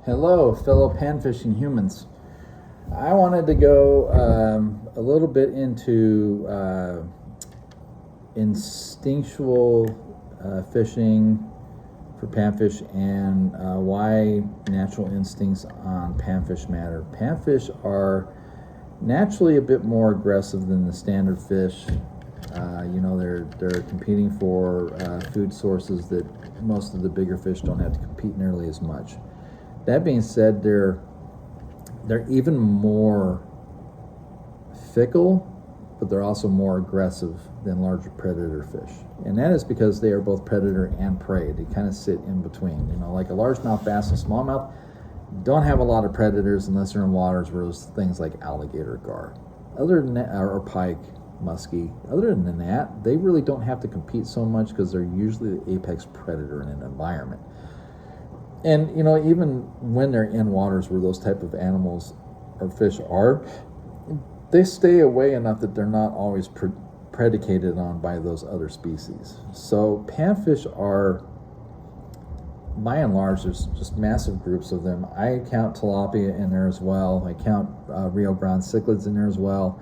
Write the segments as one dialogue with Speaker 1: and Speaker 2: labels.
Speaker 1: Hello, fellow panfishing humans. I wanted to go a little bit into instinctual fishing for panfish and why natural instincts on panfish matter. Panfish are naturally a bit more aggressive than the standard fish. They're competing for food sources that most of the bigger fish don't have to compete nearly as much. That being said, they're even more fickle, but they're also more aggressive than larger predator fish. And that is because they are both predator and prey. They kind of sit in between. Like a largemouth bass and smallmouth don't have a lot of predators unless they're in waters where there's things like alligator, gar, other than that, or pike, muskie. Other than that, they really don't have to compete so much because they're usually the apex predator in an environment. And even when they're in waters where those type of animals or fish are, they stay away enough that they're not always predicated on by those other species. So panfish are, by and large, there's just massive groups of them. I count tilapia in there as well. I count Rio Grande cichlids in there as well.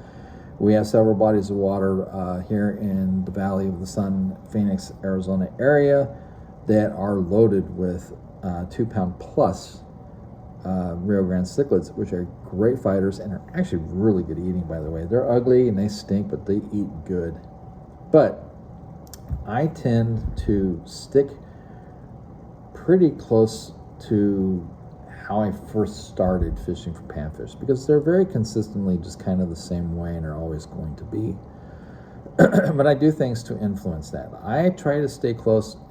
Speaker 1: We have several bodies of water here in the Valley of the Sun, Phoenix, Arizona area that are loaded with 2 pound plus Rio Grande cichlids, which are great fighters and are actually really good eating, by the way. They're ugly and they stink, but they eat good. But I tend to stick pretty close to how I first started fishing for panfish because they're very consistently just kind of the same way and are always going to be. But I do things to influence that. I try to stay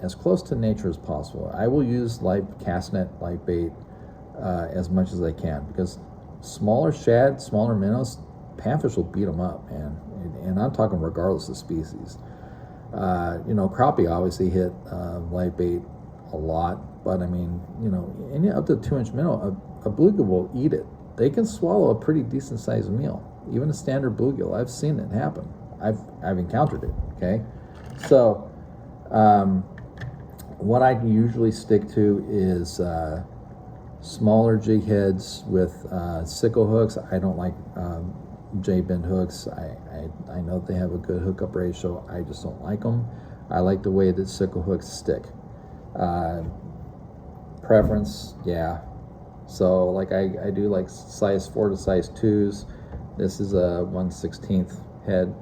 Speaker 1: as close to nature as possible. I will use light cast net, light bait as much as I can because smaller shad, smaller minnows, panfish will beat them up, man. And I'm talking regardless of species. Crappie obviously hit light bait a lot, but I mean, any up to 2-inch minnow, a bluegill will eat it. They can swallow a pretty decent sized meal, even a standard bluegill. I've seen it happen. I've encountered it. Okay, so what I usually stick to is smaller jig heads with sickle hooks. I don't like J-bend hooks. I know they have a good hookup ratio. I just don't like them. I like the way that sickle hooks stick. Preference, yeah. So like I do like size 4 to size 2s. This is a 1/16 head.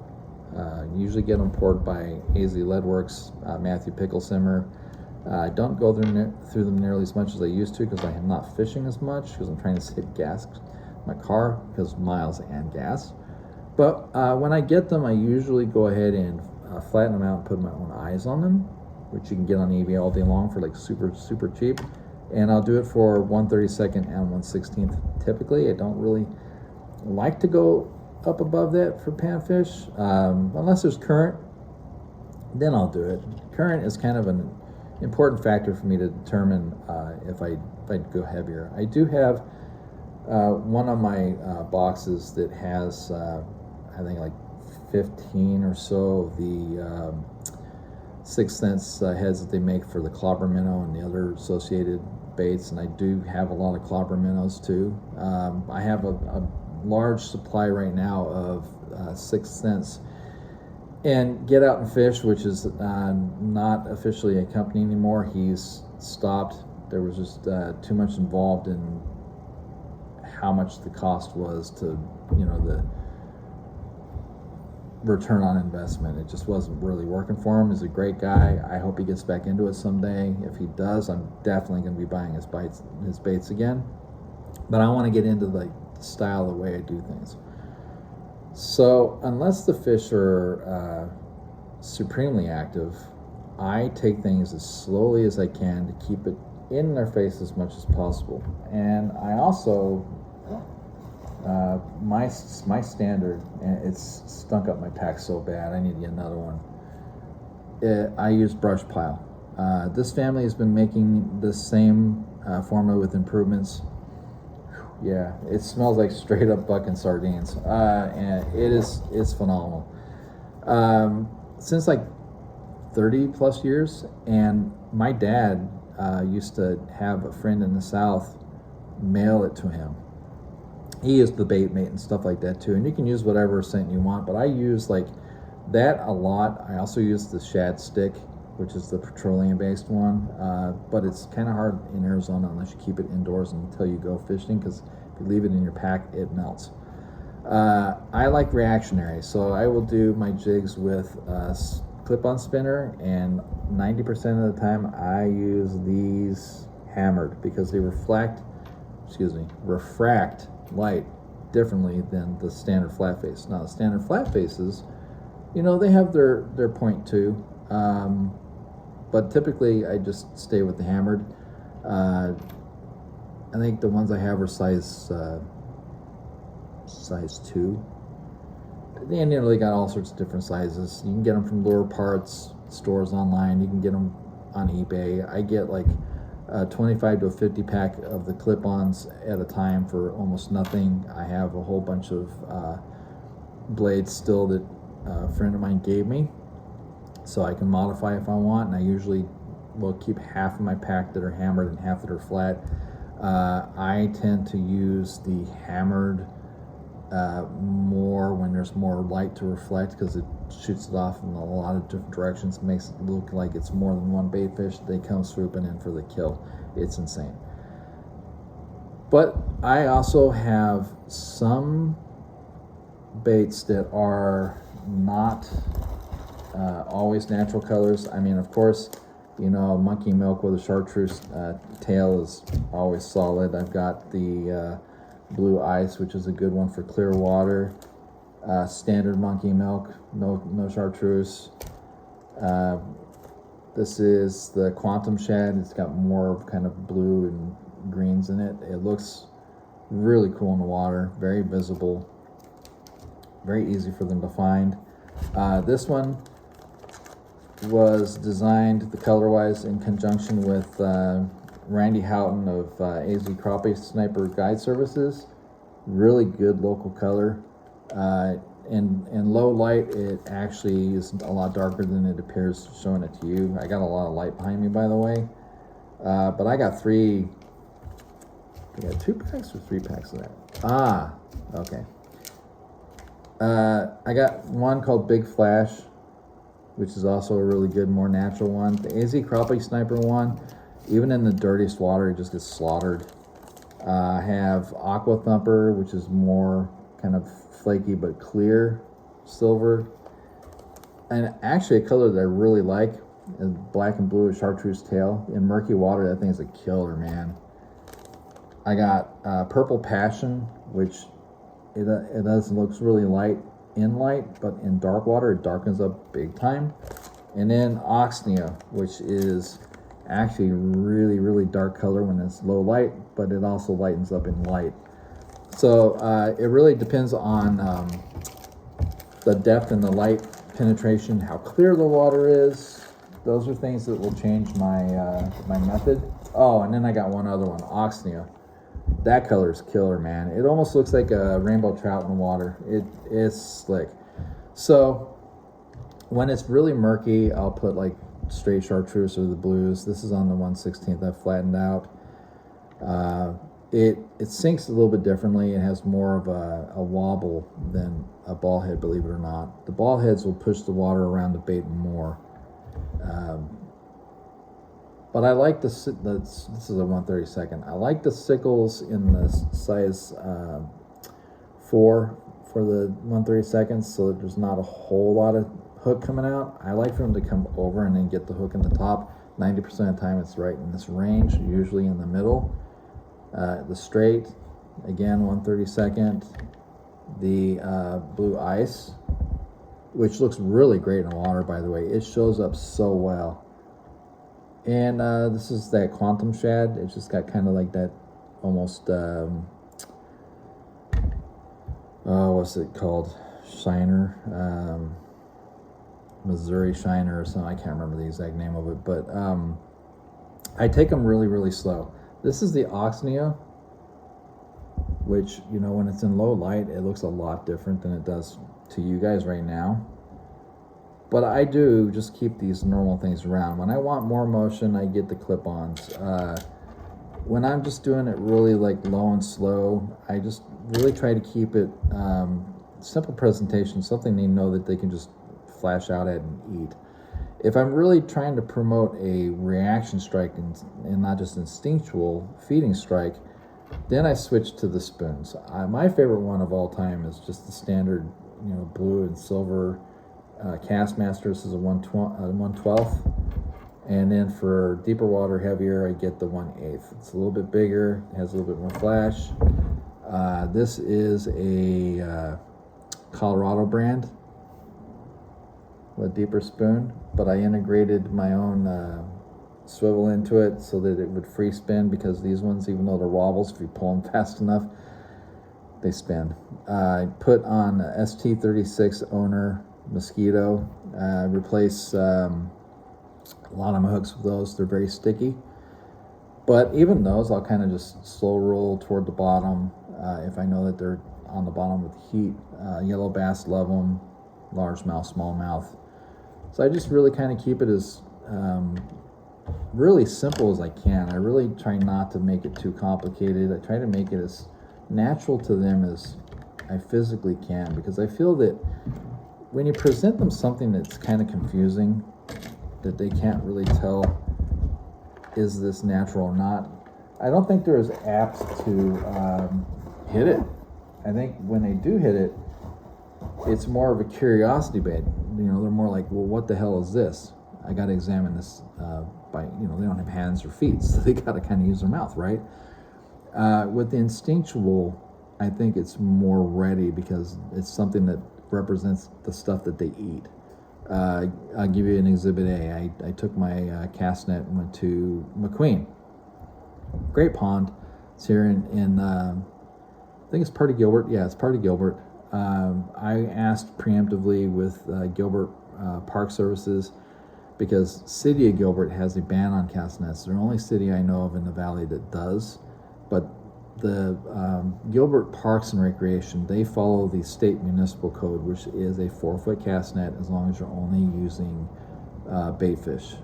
Speaker 1: Usually get them poured by AZ Leadworks, Matthew Picklesimmer. I don't go through them nearly as much as I used to because I am not fishing as much because I'm trying to save gas in my car because miles and gas. But when I get them, I usually go ahead and flatten them out and put my own eyes on them, which you can get on eBay all day long for like super, super cheap. And I'll do it for 1/32 and 1/16 typically. I don't really like to go up above that for panfish unless there's current, then I'll do it. Current is kind of an important factor for me to determine if I'd go heavier. I do have one of my boxes that has I think like 15 or so of the 6th Sense heads that they make for the clobber minnow and the other associated baits, and I do have a lot of clobber minnows too. I have a large supply right now of 6th Sense and Get Out and Fish, which is not officially a company anymore. He's stopped. There was just too much involved in how much the cost was to the return on investment. It just wasn't really working for him. He's a great guy. I hope he gets back into it someday. If he does, I'm definitely going to be buying his baits again. But I want to get into the style, the way I do things. So unless the fish are supremely active, I take things as slowly as I can to keep it in their face as much as possible. And I also my standard, and it's stunk up my pack so bad, I need to get another one. I use brush pile. This family has been making the same formula with improvements. Yeah, it smells like straight up bucking sardines, and it's phenomenal. Since like 30 plus years, and my dad used to have a friend in the South mail it to him. He used the bait mate and stuff like that too, and you can use whatever scent you want, but I use like that a lot. I also use the shad stick, which is the petroleum based one, but it's kind of hard in Arizona unless you keep it indoors until you go fishing, because if you leave it in your pack, it melts. I like reactionary, so I will do my jigs with a clip-on spinner, and 90% of the time I use these hammered because they refract light differently than the standard flat face. Now the standard flat faces, you know, they have their point too, but typically I just stay with the hammered. I think the ones I have are size 2. And you know, they got all sorts of different sizes. You can get them from Lure Parts stores online. You can get them on eBay. I get like 25 to a 50 pack of the clip-ons at a time for almost nothing. I have a whole bunch of blades still that a friend of mine gave me, so I can modify if I want, and I usually will keep half of my pack that are hammered and half that are flat. I tend to use the hammered more when there's more light to reflect, because it shoots it off in a lot of different directions. It makes it look like it's more than one bait fish. They come swooping in for the kill. It's insane. But I also have some baits that are not always natural colors. I mean, of course, you know, monkey milk with a chartreuse tail is always solid. I've got the blue ice, which is a good one for clear water. Standard monkey milk, no chartreuse. This is the quantum shad. It's got more of kind of blue and greens in it. It looks really cool in the water, very visible, very easy for them to find. This one was designed, the color-wise, in conjunction with Randy Houghton of AZ Crappie Sniper Guide Services. Really good local color. In low light, it actually is a lot darker than it appears showing it to you. I got a lot of light behind me, by the way. But I got 2 packs or 3 packs of that. Okay. I got one called Big Flash, which is also a really good, more natural one. The AZ Crappie Sniper one, even in the dirtiest water, it just gets slaughtered. I have Aqua Thumper, which is more kind of flaky but clear silver. And actually a color that I really like is black and blue with chartreuse tail. In murky water, that thing is a killer, man. I got Purple Passion, which looks really light in light, but in dark water it darkens up big time. And then Oxnea, which is actually really, really dark color when it's low light, but it also lightens up in light. So it really depends on the depth and the light penetration, how clear the water is. Those are things that will change my my method. Oh, and then I got one other one, Oxnea. That color is killer, man. It almost looks like a rainbow trout in the water. It's slick. So when it's really murky, I'll put like straight chartreuse or the blues. This is on the 1/16 I've flattened out. It sinks a little bit differently. It has more of a wobble than a ball head, believe it or not. The ball heads will push the water around the bait more. But I like this is a 1/32. I like the sickles in the size 4 for the 1/32, so that there's not a whole lot of hook coming out. I like for them to come over and then get the hook in the top. 90% of the time it's right in this range, usually in the middle. The straight, again, 1/32. The blue ice, which looks really great in the water, by the way. It shows up so well. And this is that quantum shad. It's just got kind of like that almost, what's it called? Shiner. Missouri Shiner or something. I can't remember the exact name of it. But I take them really, really slow. This is the Oxnea, which, you know, when it's in low light, it looks a lot different than it does to you guys right now. But I do just keep these normal things around. When I want more motion, I get the clip-ons. when I'm just doing it really like low and slow, I just really try to keep it simple presentation, something they know that they can just flash out at and eat. If I'm really trying to promote a reaction strike and not just instinctual feeding strike, then I switch to the spoons. My favorite one of all time is just the standard, blue and silver Cast Master. This is a 1/12. And then for deeper water, heavier, I get the 1/8. It's a little bit bigger, has a little bit more flash. This is a Colorado brand, a deeper spoon, but I integrated my own swivel into it so that it would free spin, because these ones, even though they're wobbles, if you pull them fast enough, they spin. I put on a ST36 owner mosquito, replace a lot of my hooks with those. They're very sticky, but even those I'll kind of just slow roll toward the bottom if I know that they're on the bottom with heat. Yellow bass love them, largemouth, smallmouth. So I just really kind of keep it as really simple as I can. I really try not to make it too complicated. I try to make it as natural to them as I physically can, because I feel that when you present them something that's kind of confusing, that they can't really tell is this natural or not, I don't think they're as apt to hit it. I think when they do hit it, it's more of a curiosity bait. They're more like, well, what the hell is this? I got to examine this by, they don't have hands or feet, so they got to kind of use their mouth, right? With the instinctual, I think it's more ready because it's something that represents the stuff that they eat. I'll give you an exhibit A. I took my cast net and went to McQueen. Great pond. It's here in I think it's part of Gilbert. Yeah, it's part of Gilbert. I asked preemptively with Gilbert Park Services, because City of Gilbert has a ban on cast nets. They're the only city I know of in the valley that does. But the Gilbert Parks and Recreation, they follow the state municipal code, which is a 4-foot cast net as long as you're only using bait fish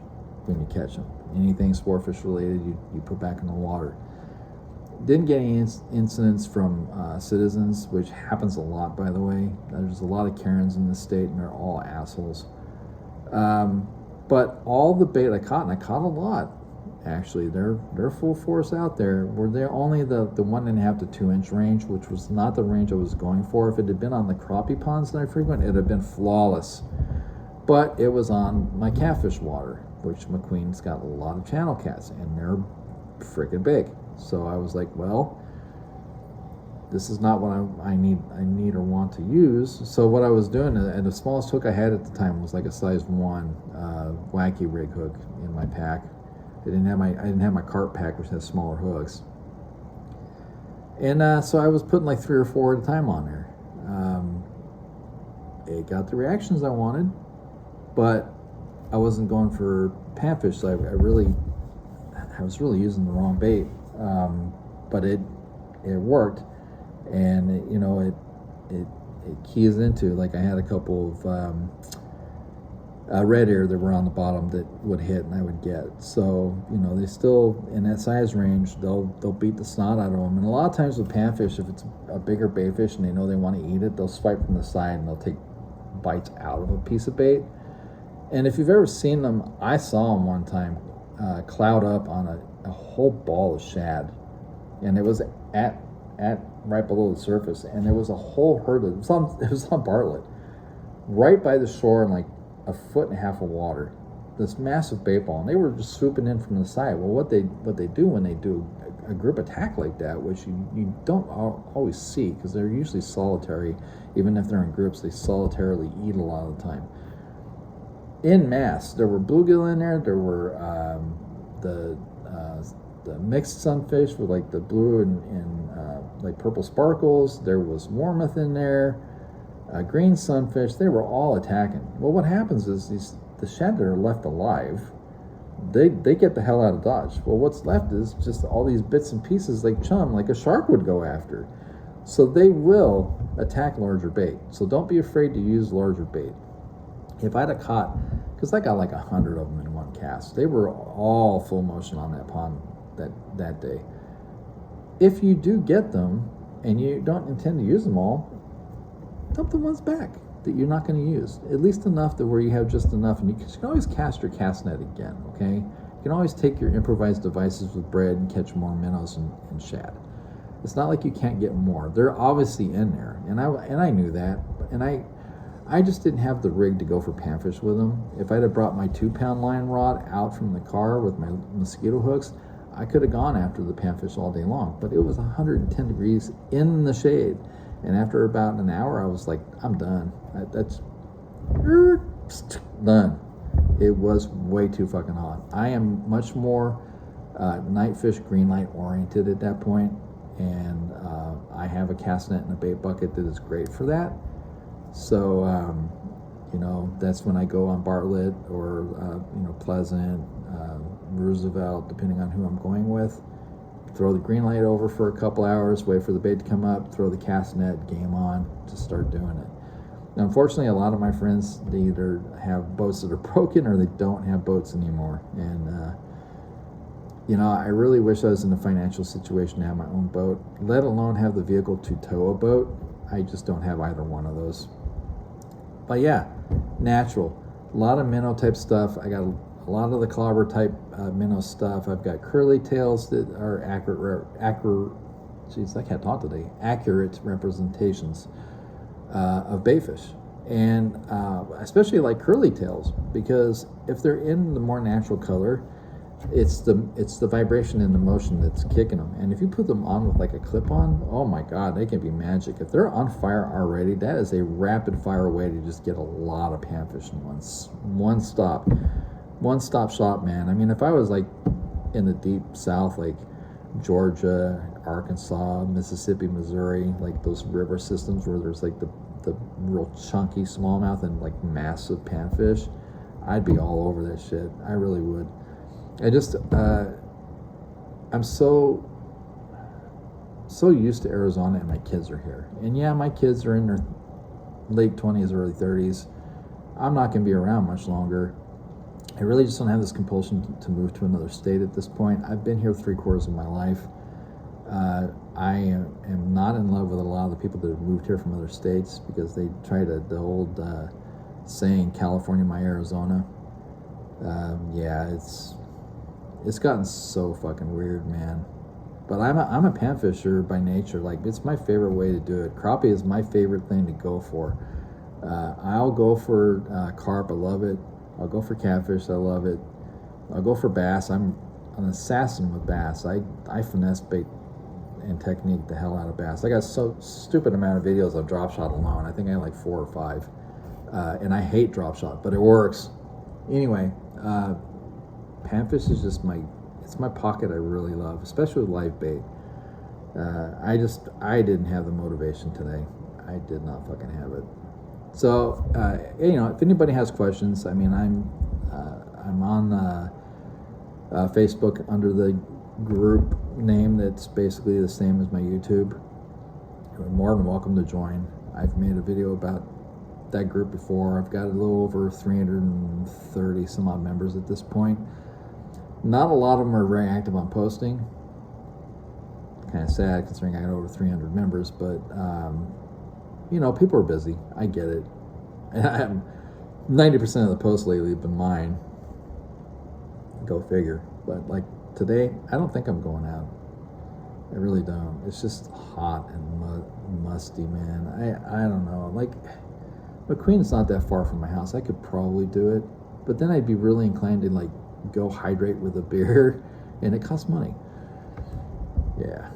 Speaker 1: when you catch them. Anything sport fish related, you put back in the water. Didn't get any incidents from citizens, which happens a lot, by the way. There's a lot of Karens in this state, and they're all assholes. But all the bait I caught, and I caught a lot, actually, they're full force out there. They're only the 1.5 to 2 inch range, which was not the range I was going for. If it had been on the crappie ponds that I frequent, it'd have been flawless. But it was on my catfish water, which McQueen's got a lot of channel cats, and they're freaking big. So I was like, well, this is not what I need or want to use. So what I was doing, and the smallest hook I had at the time was like a size 1 wacky rig hook in my pack. I didn't have my carp pack, which has smaller hooks. And so I was putting like 3 or 4 at a time on there. It got the reactions I wanted, but I wasn't going for panfish, so I was really using the wrong bait. But it worked, and it keys into, like, I had a couple of red ear that were on the bottom that would hit and I would get. So they still, in that size range, they'll beat the snot out of them. And a lot of times with panfish, if it's a bigger bait fish and they know they want to eat it, they'll swipe from the side and they'll take bites out of a piece of bait. And if you've ever seen them, I saw them one time cloud up on a whole ball of shad, and it was at right below the surface, and there was a whole herd of it was on Bartlett, right by the shore, in like 1.5 feet of water. This massive bait ball, and they were just swooping in from the side. Well, what they do when they do a group attack like that, which you don't always see, because they're usually solitary. Even if they're in groups, they solitarily eat a lot of the time. In mass, there were bluegill in there. There were the mixed sunfish with like the blue and like purple sparkles. There was warmouth in there, green sunfish. They were all attacking. Well, what happens is the shad that are left alive, they get the hell out of Dodge. Well, what's left is just all these bits and pieces like chum, like a shark would go after. So they will attack larger bait. So don't be afraid to use larger bait. If I'd have caught, because I got like 100 of them in one cast, they were all full motion on that pond that day. if you do get them and you don't intend to use them all, dump the ones back that you're not going to use. At least enough to where you have just enough, and you can always cast your cast net again, okay? You can always take your improvised devices with bread and catch more minnows and shad. It's not like you can't get more. They're obviously in there, and I knew that, and I just didn't have the rig to go for panfish with them. If I'd have brought my 2-pound line rod out from the car with my mosquito hooks, I could have gone after the panfish all day long, but it was 110 degrees in the shade. And after about an hour, I was like, I'm done. That's done. It was way too fucking hot. I am much more night fish, green light oriented at that point, and I have a cast net and a bait bucket that is great for that. So, that's when I go on Bartlett or, Pleasant, Roosevelt, depending on who I'm going with. Throw the green light over for a couple hours, wait for the bait to come up, throw the cast net, game on, just start doing it. Now, unfortunately, a lot of my friends, they either have boats that are broken or they don't have boats anymore. And, I really wish I was in a financial situation to have my own boat, let alone have the vehicle to tow a boat. I just don't have either one of those. But yeah, natural. A lot of minnow type stuff. I got a lot of the clobber type minnow stuff. I've got curly tails that are accurate representations of baitfish, and especially like curly tails, because if they're in the more natural color, it's the vibration and the motion that's kicking them. And if you put them on with like a clip-on, oh my god, they can be magic. If they're on fire already, that is a rapid fire way to just get a lot of panfish in one stop shop, man. I mean, if I was like in the deep south, like Georgia, Arkansas, Mississippi, Missouri, like those river systems where there's like the real chunky smallmouth and like massive panfish, I'd be all over that shit. I really would. I'm so used to Arizona, and my kids are here. And yeah, my kids are in their late 20s, early 30s. I'm not going to be around much longer. I really just don't have this compulsion to move to another state at this point. I've been here 3/4 of my life. I am not in love with a lot of the people that have moved here from other states, because they try the old saying, California, my Arizona. It's gotten so fucking weird, man. But I'm a panfisher by nature. Like, it's my favorite way to do it. Crappie is my favorite thing to go for. I'll go for carp. I love it. I'll go for catfish. I love it. I'll go for bass. I'm an assassin with bass. I finesse bait and technique the hell out of bass. I got so stupid amount of videos of drop shot alone. I think I have like 4 or 5. And I hate drop shot, but it works. Anyway, panfish is just it's my pocket I really love, especially with live bait. I didn't have the motivation today. I did not fucking have it. So, if anybody has questions, I mean, I'm on Facebook under the group name that's basically the same as my YouTube. You're more than welcome to join. I've made a video about that group before. I've got a little over 330 some odd members at this point. Not a lot of them are very active on posting. Kind of sad considering I got over 300 members, but people are busy. I get it. And 90% of the posts lately have been mine. Go figure. But like today, I don't think I'm going out. I really don't. It's just hot and musty, man. I don't know. Like, McQueen's not that far from my house. I could probably do it, but then I'd be really inclined to like go hydrate with a beer, and it costs money. Yeah.